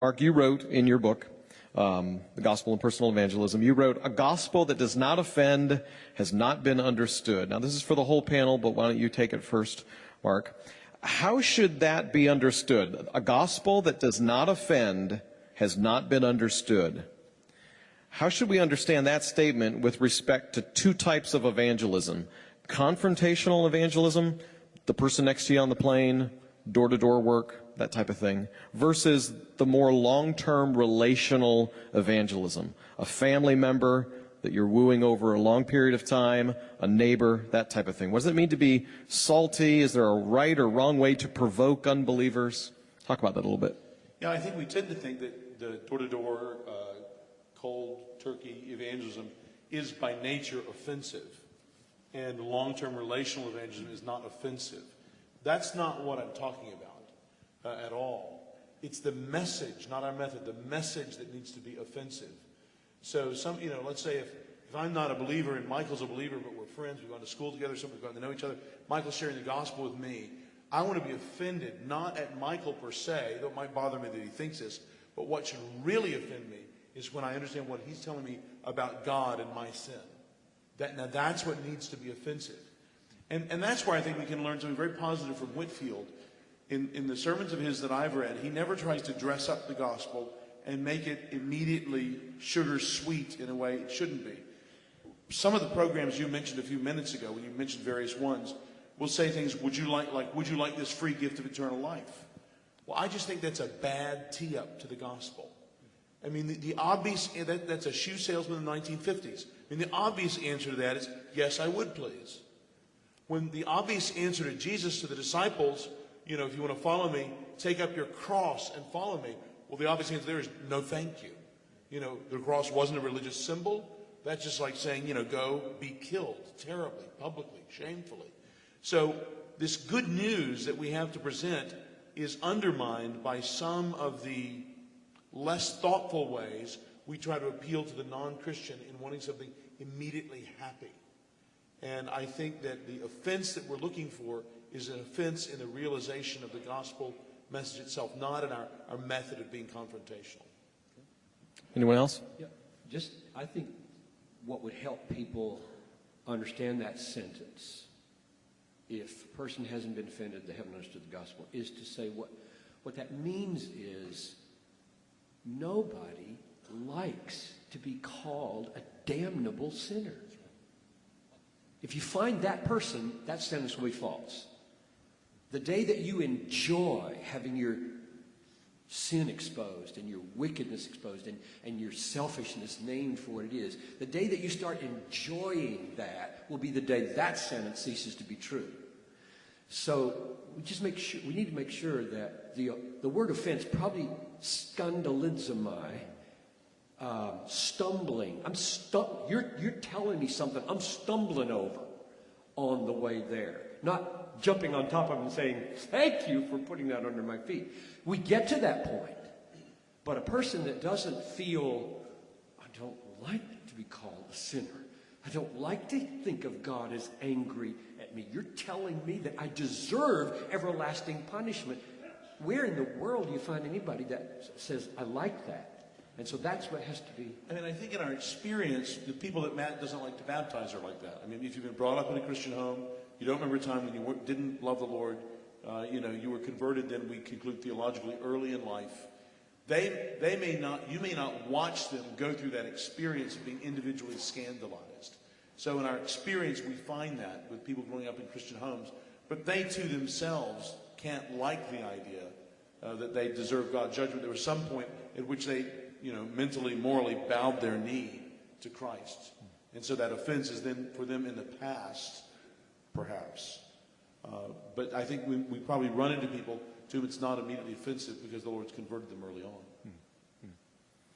Mark, you wrote in your book, The Gospel and Personal Evangelism, you wrote, "A gospel that does not offend has not been understood." Now, this is for the whole panel, but why don't you take it first, Mark? How should that be understood? A gospel that does not offend has not been understood. How should we understand that statement with respect to two types of evangelism? Confrontational evangelism, the person next to you on the plane, door-to-door work, that type of thing, versus the more long-term relational evangelism. A family member that you're wooing over a long period of time, a neighbor, that type of thing. What does it mean to be salty? Is there a right or wrong way to provoke unbelievers? Talk about that a little bit. Yeah, I think we tend to think that the door-to-door, cold turkey evangelism is by nature offensive, and long-term relational evangelism is not offensive. That's not what I'm talking about at all. It's the message, not our method, the message that needs to be offensive. So let's say if I'm not a believer and Michael's a believer, but we're friends, we've gone to school together, we've gotten to know each other, Michael's sharing the gospel with me, I want to be offended, not at Michael per se, though it might bother me that he thinks this, but what should really offend me is when I understand what he's telling me about God and my sin. Now that's what needs to be offensive. And that's where I think we can learn something very positive from Whitefield. In the sermons of his that I've read, he never tries to dress up the gospel and make it immediately sugar sweet in a way it shouldn't be. Some of the programs you mentioned a few minutes ago, when you mentioned various ones, will say things, would you like this free gift of eternal life? Well, I just think that's a bad tee-up to the gospel. I mean, the obvious, that's a shoe salesman in the 1950s. I mean, the obvious answer to that is, yes, I would, please. When the obvious answer to Jesus to the disciples, if you want to follow me, take up your cross and follow me. Well, the obvious answer there is, no, thank you. The cross wasn't a religious symbol. That's just like saying, go be killed terribly, publicly, shamefully. So this good news that we have to present is undermined by some of the less thoughtful ways we try to appeal to the non-Christian in wanting something immediately happy. And I think that the offense that we're looking for is an offense in the realization of the gospel message itself, not in our method of being confrontational. Anyone else? Yeah, I think what would help people understand that sentence, if a person hasn't been offended, they haven't understood the gospel, is to say what that means is nobody likes to be called a damnable sinner. If you find that person, that sentence will be false. The day that you enjoy having your sin exposed and your wickedness exposed and your selfishness named for what it is, the day that you start enjoying that will be the day that sentence ceases to be true. So we need to make sure that the word offense, probably scandalizomai, stumbling. You're telling me something I'm stumbling over on the way there. Not jumping on top of it and saying, thank you for putting that under my feet. We get to that point. But a person that doesn't feel, I don't like to be called a sinner. I don't like to think of God as angry at me. You're telling me that I deserve everlasting punishment. Where in the world do you find anybody that says, I like that? And so that's what has to be. I mean, I think in our experience, the people that Matt doesn't like to baptize are like that. I mean, if you've been brought up in a Christian home, you don't remember a time when you didn't love the Lord, you were converted, then we conclude theologically early in life. You may not watch them go through that experience of being individually scandalized. So in our experience, we find that with people growing up in Christian homes, but they too themselves can't like the idea that they deserve God's judgment. There was some point at which they, mentally, morally bowed their knee to Christ. And so that offense is then for them in the past, perhaps. But I think we probably run into people to whom it's not immediately offensive because the Lord's converted them early on.